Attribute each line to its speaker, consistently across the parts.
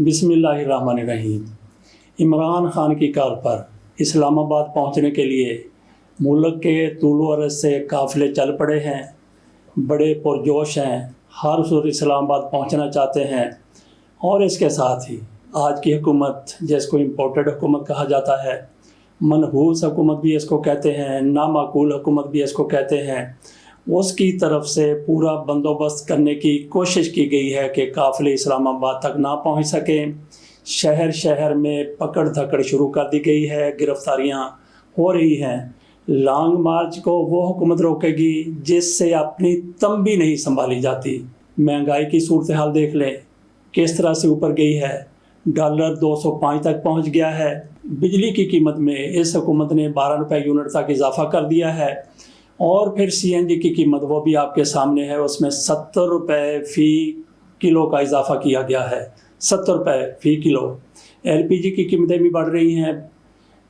Speaker 1: बिस्मिल्लाहिर्रहमानिर्रहीम। इमरान खान की कार पर इस्लामाबाद पहुंचने के लिए मुल्क के तूलो अर्ज़ से काफ़िले चल पड़े हैं। बड़े पुरजोश हैं, हर सुर इस्लामाबाद पहुंचना चाहते हैं। और इसके साथ ही आज की हुकूमत, जिसको इम्पोर्टेड हुकूमत कहा जाता है, मनहूस हुकूमत भी इसको कहते हैं, नामाकूल हुकूमत भी इसको कहते हैं, उसकी तरफ से पूरा बंदोबस्त करने की कोशिश की गई है कि काफ़िले इस्लामाबाद तक ना पहुंच सकें। शहर शहर में पकड़ धकड़ शुरू कर दी गई है, गिरफ्तारियां हो रही हैं। लॉन्ग मार्च को वो हुकूमत रोकेगी जिससे अपनी तंबी नहीं संभाली जाती। महंगाई की सूरत हाल देख लें, किस तरह से ऊपर गई है। डॉलर 205 तक पहुंच गया है। बिजली की कीमत में इस हुकूमत ने 12 रुपये यूनिट तक इजाफा कर दिया है। और फिर CNG की कीमत वो भी आपके सामने है, उसमें 70 रुपये फ़ी किलो का इजाफा किया गया है। 70 रुपये फ़ी किलो। LPG की कीमतें भी बढ़ रही हैं,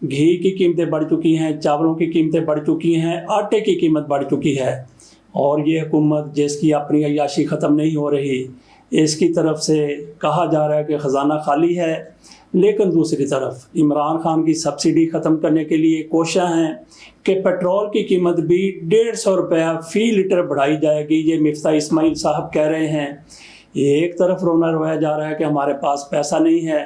Speaker 1: घी की कीमतें बढ़ चुकी हैं, चावलों की कीमतें बढ़ चुकी हैं, आटे की कीमत बढ़ चुकी है। और ये हुकूमत जिसकी अपनी अय्याशी ख़त्म नहीं हो रही, इसकी तरफ से कहा जा रहा है कि ख़जाना खाली है, लेकिन दूसरी तरफ इमरान खान की सब्सिडी ख़त्म करने के लिए कोशिश हैं कि पेट्रोल की कीमत भी 150 रुपया फ़ी लीटर बढ़ाई जाएगी। ये मिफ्ता इस्माइल साहब कह रहे हैं। एक तरफ रोना रोया जा रहा है कि हमारे पास पैसा नहीं है,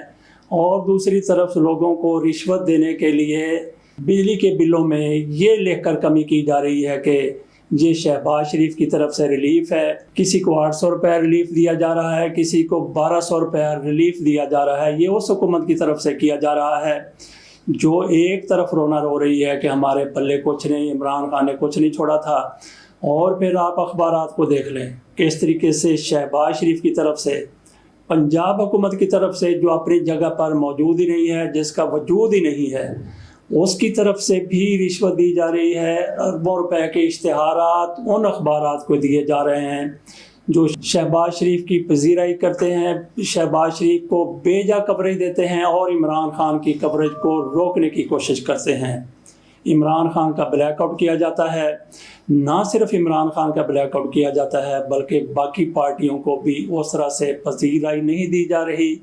Speaker 1: और दूसरी तरफ लोगों को रिश्वत देने के लिए बिजली के बिलों में ये लिखकर कमी की जा रही है कि ये शहबाज शरीफ की तरफ से रिलीफ है। किसी को 800 रुपया रिलीफ दिया जा रहा है, किसी को 1200 रुपया रिलीफ दिया जा रहा है। ये उस हुकूमत की तरफ से किया जा रहा है जो एक तरफ रोना रो रही है कि हमारे पल्ले कुछ नहीं, इमरान खान ने कुछ नहीं छोड़ा था। और फिर आप अखबारात को देख लें किस तरीके से शहबाज शरीफ की तरफ से, पंजाब हुकूमत की तरफ से, जो अपनी जगह पर मौजूद ही नहीं है, जिसका वजूद ही नहीं है, उसकी तरफ से भी रिश्वत दी जा रही है। अरबों रुपए के इश्तिहारात उन अखबारात को दिए जा रहे हैं जो शहबाज शरीफ की पजीराई करते हैं, शहबाज शरीफ को बेजा कवरेज देते हैं और इमरान खान की कवरेज को रोकने की कोशिश करते हैं। इमरान खान का ब्लैकआउट किया जाता है। ना सिर्फ इमरान खान का ब्लैकआउट किया जाता है, बल्कि बाकी पार्टियों को भी उस तरह से पजीराई नहीं दी जा रही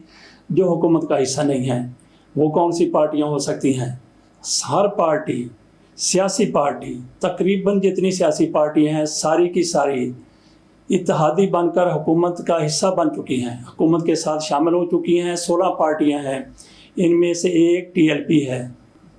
Speaker 1: जो हुकूमत का हिस्सा नहीं है। वो कौन सी पार्टियाँ हो सकती हैं? हर पार्टी, सियासी पार्टी, तकरीबन जितनी सियासी पार्टियाँ हैं, सारी की सारी इत्तेहादी बनकर हुकूमत का हिस्सा बन चुकी हैं, हुकूमत के साथ शामिल हो चुकी हैं। 16 पार्टियाँ हैं। इनमें से एक TLP है,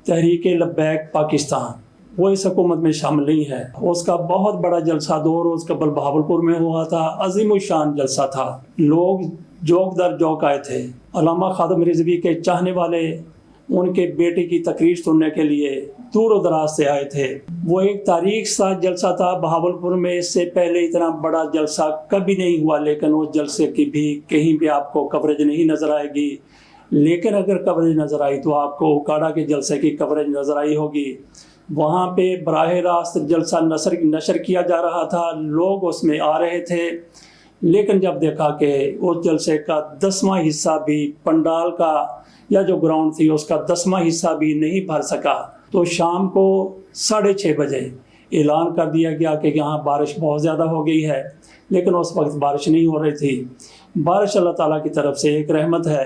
Speaker 1: तहरीक लब्बैक पाकिस्तान, वो इस हुकूमत में शामिल नहीं है। उसका बहुत बड़ा जलसा 2 रोज़ कबल बहावलपुर में हुआ था। अजीमुशान जलसा था। लोग जोक दर जोक आए थे। अल्लामा खादिम रिजवी के चाहने वाले उनके बेटे की तकरीर सुनने के लिए दूर दराज से आए थे। वो एक तारीख सा जलसा था बहावलपुर में। इससे पहले इतना बड़ा जलसा कभी नहीं हुआ, लेकिन उस जलसे की भी कहीं भी आपको कवरेज नहीं नज़र आएगी। लेकिन अगर कवरेज नज़र आई तो आपको उकाड़ा के जलसे की कवरेज नज़र आई होगी। वहाँ पे बराह रास्त जलसा नशर किया जा रहा था, लोग उसमें आ रहे थे। लेकिन जब देखा कि उस जलसे का 10वां हिस्सा भी पंडाल का या जो ग्राउंड थी उसका 10वां हिस्सा भी नहीं भर सका, तो शाम को 6:30 बजे ऐलान कर दिया गया कि यहाँ बारिश बहुत ज़्यादा हो गई है। लेकिन उस वक्त बारिश नहीं हो रही थी। बारिश अल्लाह ताला की तरफ से एक रहमत है।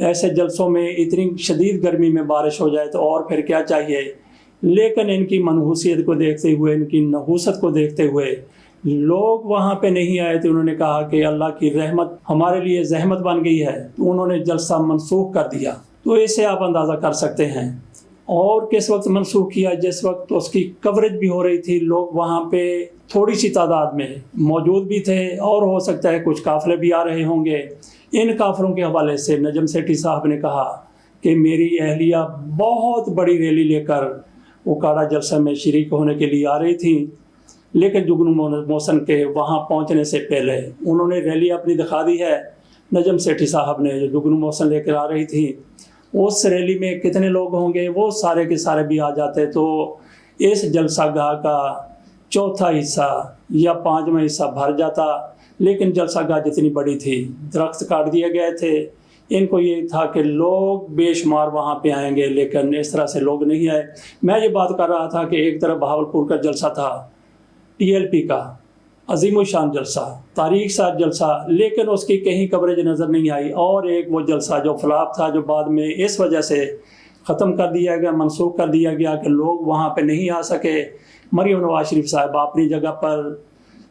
Speaker 1: ऐसे जलसों में इतनी शदीद गर्मी में बारिश हो जाए तो और फिर क्या चाहिए। लेकिन इनकी मनहूसियत को देखते हुए, इनकी नहूसत को देखते हुए लोग वहाँ पे नहीं आए थे। उन्होंने कहा कि अल्लाह की रहमत हमारे लिए जहमत बन गई है, तो उन्होंने जलसा मनसूख कर दिया। तो इससे आप अंदाज़ा कर सकते हैं। और किस वक्त मनसूख किया? जिस वक्त उसकी कवरेज भी हो रही थी। लोग वहाँ पे थोड़ी सी तादाद में मौजूद भी थे, और हो सकता है कुछ काफ़िले भी आ रहे होंगे। इन काफ़िलों के हवाले से नजम सेठी साहब ने कहा कि मेरी अहलिया बहुत बड़ी रैली लेकर उकाड़ा जलसा में शरीक होने के लिए आ रही थी। लेकिन जुगनू मोहसन के वहाँ पहुँचने से पहले उन्होंने रैली अपनी दिखा दी है। नजम सेठी साहब ने जो जुगनू मोहसन लेकर आ रही थी, उस रैली में कितने लोग होंगे, वो सारे के सारे भी आ जाते तो इस जलसागाह का चौथा हिस्सा या 5वां हिस्सा भर जाता। लेकिन जलसागाह जितनी बड़ी थी, दरख्त काट दिए गए थे। इनको ये था कि लोग बेशुमार वहाँ पे आएंगे, लेकिन इस तरह से लोग नहीं आए। मैं ये बात कर रहा था कि एक तरफ बहावलपुर का जलसा था TLP का, अजीमुशान जलसा, तारीख साथ जलसा, लेकिन उसकी कहीं कवरेज नज़र नहीं आई। और एक वो जलसा जो फ्लॉप था, जो बाद में इस वजह से ख़त्म कर दिया गया, मनसूख कर दिया गया कि लोग वहाँ पे नहीं आ सके। मरियम नवाज शरीफ साहिबा अपनी जगह पर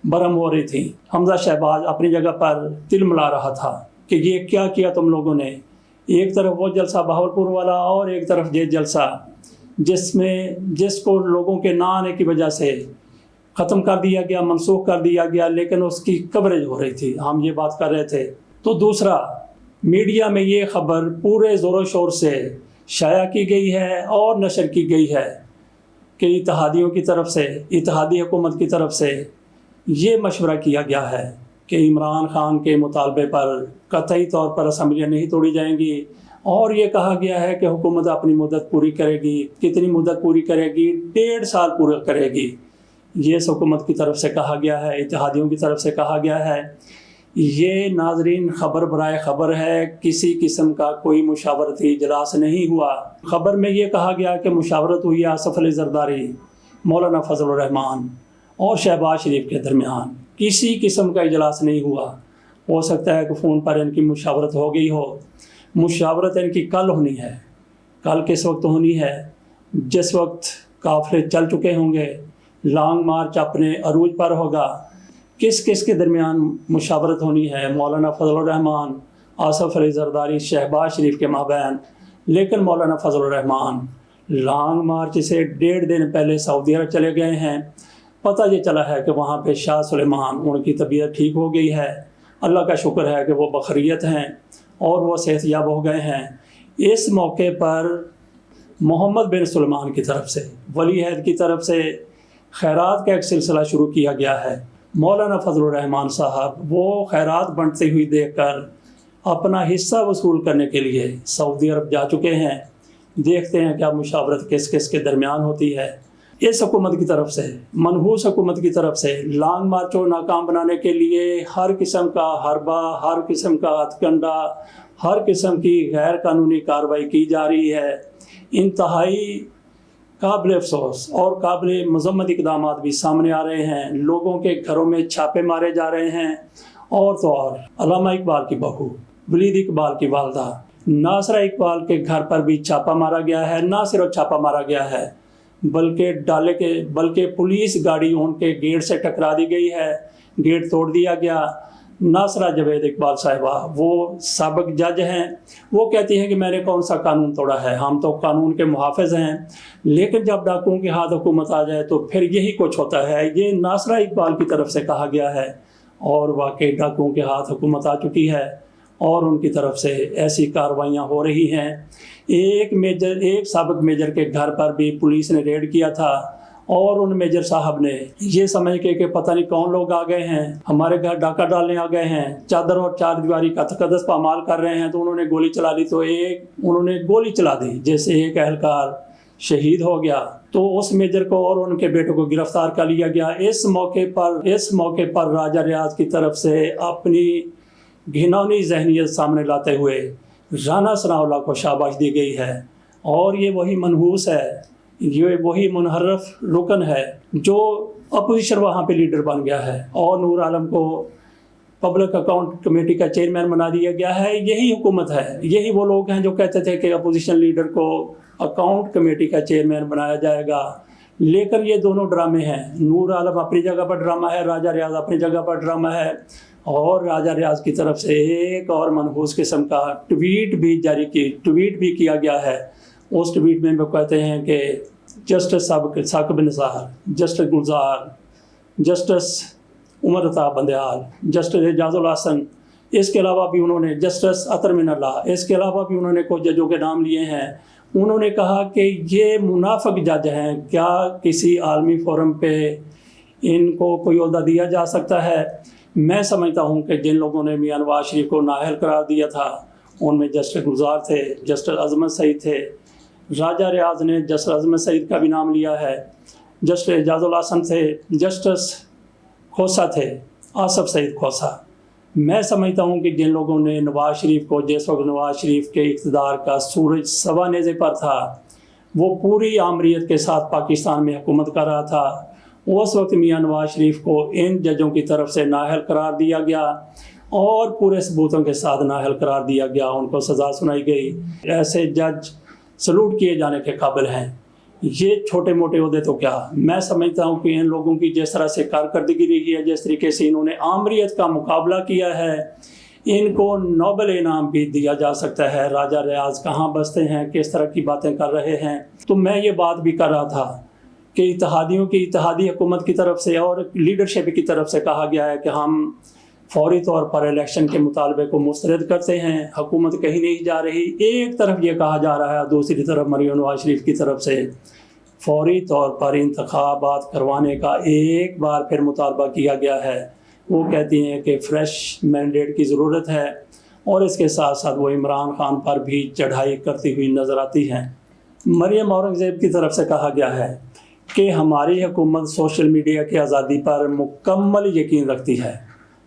Speaker 1: बरम हो रही थी, हमजा शहबाज अपनी जगह पर तिल मिला रहा था कि ये क्या किया तुम लोगों ने। एक तरफ वो जलसा बहावलपुर वाला और एक तरफ ये जलसा जिसको लोगों के ना आने की वजह से ख़त्म कर दिया गया, मनसूख कर दिया गया, लेकिन उसकी कवरेज हो रही थी, हम ये बात कर रहे थे। तो दूसरा, मीडिया में ये ख़बर पूरे ज़ोरों शोर से शाया की गई है और नशर की गई है कि इत्तेहादियों की तरफ से, इत्तेहादी हुकूमत की तरफ से ये मशवरा किया गया है कि इमरान खान के मुतालबे पर कतई तौर पर असम्बलियाँ नहीं तोड़ी जाएंगी, और ये कहा गया है कि हुकूमत अपनी मुद्दत पूरी करेगी। कितनी मुद्दत पूरी करेगी? 1.5 साल पूरा करेगी। ये हुकूमत की तरफ से कहा गया है, इत्तेहादियों की तरफ से कहा गया है। ये नाजरीन ख़बर बराए ख़बर है, किसी किस्म का कोई मुशावरती इजलास नहीं हुआ। ख़बर में ये कहा गया कि मुशावरत हुई आसिफ अली जरदारी, मौलाना फजल रहमान और शहबाज शरीफ के दरमियान। किसी किस्म का इजलास नहीं हुआ। हो सकता है कि फ़ोन पर इनकी मुशावरत हो गई हो। मुशावरत इनकी कल होनी है। कल किस वक्त होनी है? जिस वक्त काफ़िले चल चुके होंगे, लॉन्ग मार्च अपने अरूज पर होगा। किस किस के दरमियान मुशावरत होनी है? मौलाना फजल रहमान, आसिफ अली जरदारी, शहबाज शरीफ के माबैन। लेकिन मौलाना फजल रहमान लॉन्ग मार्च से 1.5 दिन पहले सऊदी अरब चले गए हैं। पता ये चला है कि वहाँ पे शाह सुलेमान, उनकी तबीयत ठीक हो गई है। अल्लाह का शुक्र है कि वो बखरियत हैं और वो सेहतयाब हो गए हैं। इस मौके पर मोहम्मद बिन सुलेमान की तरफ से, वली अहद की तरफ से खैरात का एक सिलसिला शुरू किया गया है। मौलाना फजल रहमान साहब वो खैरात बंटती हुई देखकर अपना हिस्सा वसूल करने के लिए सऊदी अरब जा चुके हैं। देखते हैं क्या मुशावरत किस किस के दरमियान होती है। इस हुकूमत की तरफ से, मनहूस हुकूमत की तरफ से लॉन्ग मार्च को नाकाम बनाने के लिए हर किस्म का हरबा, हर किस्म का हथकंडा, हर किस्म की गैर कानूनी कार्रवाई की जा रही है। इंतहाई काबिल अफसोस और काबिल मजम्मत इक़दाम भी सामने आ रहे हैं। लोगों के घरों में छापे मारे जा रहे हैं। और तो और अल्लामा इकबाल की बहू, वलीद इकबाल की वालदा नासरा इकबाल के घर पर भी छापा मारा गया है। ना सिर्फ छापा मारा गया है, बल्कि पुलिस गाड़ी उनके गेट से टकरा दी गई है, गेट तोड़ दिया गया। नासरा जवेद इकबाल साहिबा वो साबिक जज हैं, वो कहती हैं कि मैंने कौन सा कानून तोड़ा है, हम तो कानून के मुहाफ़िज़ हैं। लेकिन जब डाकुओं के हाथ हुकूमत आ जाए तो फिर यही कुछ होता है। ये नासरा इकबाल की तरफ से कहा गया है और वाकई डाकुओं के हाथ हुकूमत आ चुकी है और उनकी तरफ से ऐसी कार्रवाइयाँ हो रही हैं। एक साबिक मेजर के घर पर भी पुलिस ने रेड किया था और उन मेजर साहब ने ये समझ के कि पता नहीं कौन लोग आ गए हैं, हमारे घर डाका डालने आ गए हैं, चादर और चार दीवारी का तकद्दस पामाल कर रहे हैं, तो उन्होंने गोली चला दी। तो उन्होंने गोली चला दी, जैसे एक एहलकार शहीद हो गया। तो उस मेजर को और उनके बेटों को गिरफ्तार कर लिया गया। इस मौके पर राजा रियाज की तरफ से अपनी घिनौनी जहनीत सामने लाते हुए राना सनाउल्लाह को शाबाश दी गई है। और ये वही मनहूस है, ये वही मुनहरफ रुकन है जो अपोजिशन वहाँ पे लीडर बन गया है और नूर आलम को पब्लिक अकाउंट कमेटी का चेयरमैन बना दिया गया है। यही हुकूमत है, यही वो लोग हैं जो कहते थे कि अपोजिशन लीडर को अकाउंट कमेटी का चेयरमैन बनाया जाएगा। लेकिन ये दोनों ड्रामे हैं। नूर आलम अपनी जगह पर ड्रामा है, राजा रियाज अपनी जगह पर ड्रामा है। और राजा रियाज की तरफ से एक और मनहूस किस्म का ट्वीट भी किया गया है। उस ट्वीट में वो कहते हैं कि जस्टिस साकिब निसार, जस्टिस गुलजार, जस्टिस उमर अता बंदयाल, जस्टिस एजाजुल हसन, इसके अलावा भी उन्होंने जस्टिस अतर मिनल्लाह, इसके अलावा भी उन्होंने कुछ जजों के नाम लिए हैं। उन्होंने कहा कि ये मुनाफिक जज हैं, क्या किसी आलमी फोरम पे इनको कोई ओहदा दिया जा सकता है? मैं समझता हूँ कि जिन लोगों ने मियां नवाज शरीफ को नाअहल करार दिया था उनमें जस्टिस गुलजार थे, जस्टिस अजमत सईद थे, राजा रियाज ने जस्टिस अजमत सईद का भी नाम लिया है, जस्टिस एजाजुल हसन थे, जस्टिस खोसा थे, आसफ सईद खोसा। मैं समझता हूँ कि जिन लोगों ने नवाज शरीफ को, जिस वक्त नवाज शरीफ के इक़्तिदार का सूरज सवा नेज़े पर था, वो पूरी आमरीत के साथ पाकिस्तान में हुकूमत कर रहा था उस वक्त मियां नवाज शरीफ को इन जजों की तरफ से नाअहल करार दिया गया और पूरे सबूतों के साथ नाअहल करार दिया गया, उनको सज़ा सुनाई गई। ऐसे जज सलूट किए जाने के काबिल हैं। ये छोटे मोटे ओहदे तो क्या, मैं समझता हूँ कि इन लोगों की जिस तरह से कारकर्दगी रही है, जिस तरीके से इन्होंने आमरीत का मुकाबला किया है, इनको नोबेल इनाम भी दिया जा सकता है। राजा रियाज कहाँ बसते हैं, किस तरह की बातें कर रहे हैं। तो मैं ये बात भी कर रहा था कि इत्तेहादियों की इत्तेहादी हुकूमत की तरफ से और लीडरशिप की तरफ से कहा गया है कि हम फौरी तौर पर इलेक्शन के मुतालबे को मुस्तरद करते हैं, हुकूमत कहीं नहीं जा रही। एक तरफ ये कहा जा रहा है, दूसरी तरफ मरियम नवाज शरीफ की तरफ से फौरी तौर पर इंतखाबात करवाने का एक बार फिर मुतालबा किया गया है। वो कहती हैं कि फ़्रेश मैंडेट की ज़रूरत है और इसके साथ साथ वो इमरान खान पर भी चढ़ाई करती हुई नज़र आती हैं। मरियम औरंगज़ेब की तरफ से कहा गया है कि हमारी हुकूमत सोशल मीडिया की आज़ादी पर मुकम्मल यकीन रखती है।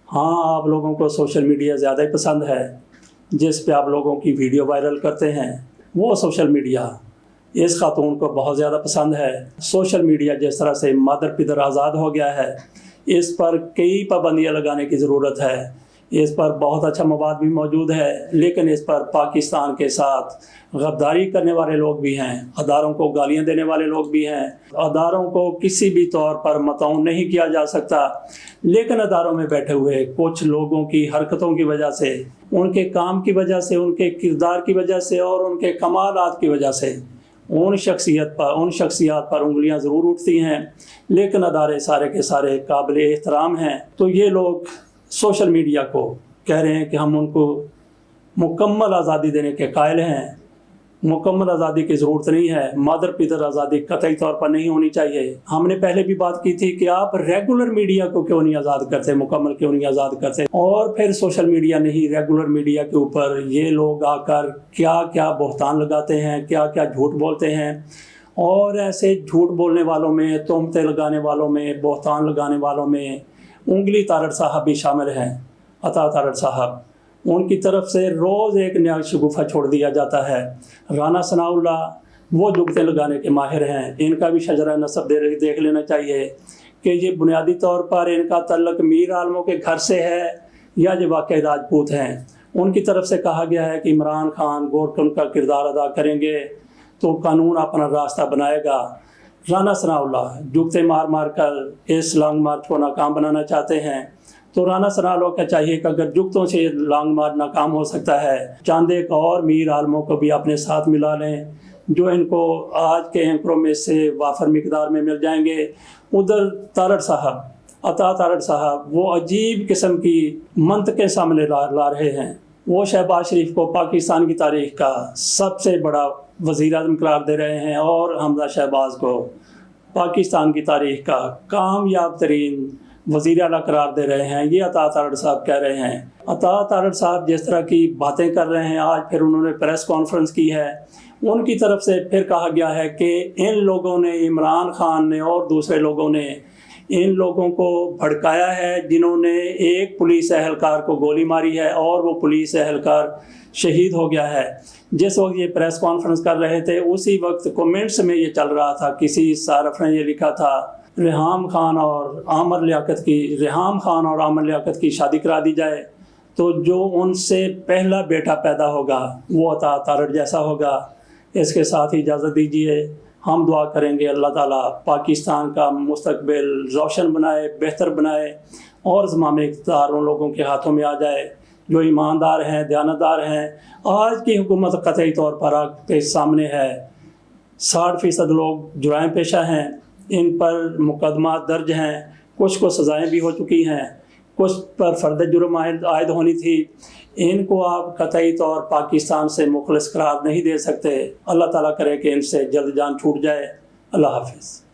Speaker 1: हाँ, आप लोगों को सोशल मीडिया ज़्यादा ही पसंद है, जिस पे आप लोगों की वीडियो वायरल करते हैं, वो सोशल मीडिया इस खातून को बहुत ज़्यादा पसंद है। सोशल मीडिया जिस तरह से मादर पिदर आज़ाद हो गया है, इस पर कई पाबंदियाँ लगाने की ज़रूरत है। इस पर बहुत अच्छा मवाद भी मौजूद है, लेकिन इस पर पाकिस्तान के साथ गद्दारी करने वाले लोग भी हैं, अदारों को गालियां देने वाले लोग भी हैं। अदारों को किसी भी तौर पर मतऊन नहीं किया जा सकता, लेकिन अदारों में बैठे हुए कुछ लोगों की हरकतों की वजह से, उनके काम की वजह से, उनके किरदार की वजह से और उनके कमालात की वजह से उन शख्सियात पर उंगलियां ज़रूर उठती हैं, लेकिन अदारे सारे के सारे काबिल एहतराम हैं। तो ये लोग सोशल मीडिया को कह रहे हैं कि हम उनको मुकम्मल आज़ादी देने के कायल हैं, मुकम्मल आज़ादी की ज़रूरत नहीं है, मादर पितर आज़ादी कतई तौर पर नहीं होनी चाहिए। हमने पहले भी बात की थी कि आप रेगुलर मीडिया को क्यों नहीं आज़ाद करते, मुकम्मल क्यों नहीं आज़ाद करते। और फिर सोशल मीडिया नहीं, रेगुलर मीडिया के ऊपर ये लोग आकर क्या क्या बहतान लगाते हैं, क्या क्या झूठ बोलते हैं। और ऐसे झूठ बोलने वालों में, तोहमतें लगाने वालों में, बहतान लगाने वालों में उंगली तारड़ साहब भी शामिल हैं। अता तारड़ साहब, उनकी तरफ से रोज़ एक नया शगुफा छोड़ दिया जाता है। राना सनाउल्लाह वो जुगतें लगाने के माहिर हैं, इनका भी शजरा नसब देख लेना चाहिए कि ये बुनियादी तौर पर इनका तल्लक मीर आलमों के घर से है या ये वाकई राजपूत हैं। उनकी तरफ से कहा गया है कि इमरान खान गोरकन का किरदार अदा करेंगे तो कानून अपना रास्ता बनाएगा। राना सनाउल्लाह जुगते मार मार कर इस लॉन्ग मार्च को नाकाम बनाना चाहते हैं, तो राना सनाउल्लाह का चाहिए कि अगर जुगतों से लॉन्ग मार्च नाकाम हो सकता है, चांदेक और मीर आलमों को भी अपने साथ मिला लें, जो इनको आज के एंकरों में से वाफर मिकदार में मिल जाएंगे। उधर तारड़ साहब, अता तारड़ साहब, वो अजीब किस्म की मंतकें सामने ला रहे हैं। वो शहबाज शरीफ को पाकिस्तान की तारीख का सबसे बड़ा वज़ीर आज़म करार दे रहे हैं और हमजा शहबाज को पाकिस्तान की तारीख का कामयाब तरीन वज़ीर आला करार दे रहे हैं। ये अता तारड़ साहब कह रहे हैं। अता तारड़ साहब जिस तरह की बातें कर रहे हैं, आज फिर उन्होंने प्रेस कॉन्फ्रेंस की है, उनकी तरफ से फिर कहा गया है कि इन लोगों ने, इमरान खान ने और दूसरे लोगों ने इन लोगों को भड़काया है, जिन्होंने एक पुलिस एहलकार को गोली मारी है और वो पुलिस एहलकार शहीद हो गया है। जिस वक्त ये प्रेस कॉन्फ्रेंस कर रहे थे, उसी वक्त कमेंट्स में ये चल रहा था, किसी सारफ ने ये लिखा था रेहाम खान और आमर लियाकत की शादी करा दी जाए तो जो उनसे पहला बेटा पैदा होगा वो अता तारड़ जैसा होगा। इसके साथ ही इजाज़त दीजिए, हम दुआ करेंगे अल्लाह ताला पाकिस्तान का मुस्तकबिल रोशन बनाए, बेहतर बनाए और ज़माम इक़्तिदार उन लोगों के हाथों में आ जाए जो ईमानदार हैं, दयानतदार हैं। आज की हुकूमत कतई तौर पर आपके सामने है। 60% लोग जुराइम पेशा हैं, इन पर मुकदमा दर्ज हैं, कुछ को सज़ाएँ भी हो चुकी हैं, कुछ पर फ़र्द जुर्म आयद होनी थी। इनको आप कतई तौर पाकिस्तान से मुखलिस करार नहीं दे सकते। अल्लाह ताला करे कि इनसे जल्द जान छूट जाए। अल्लाह हाफ़िज़।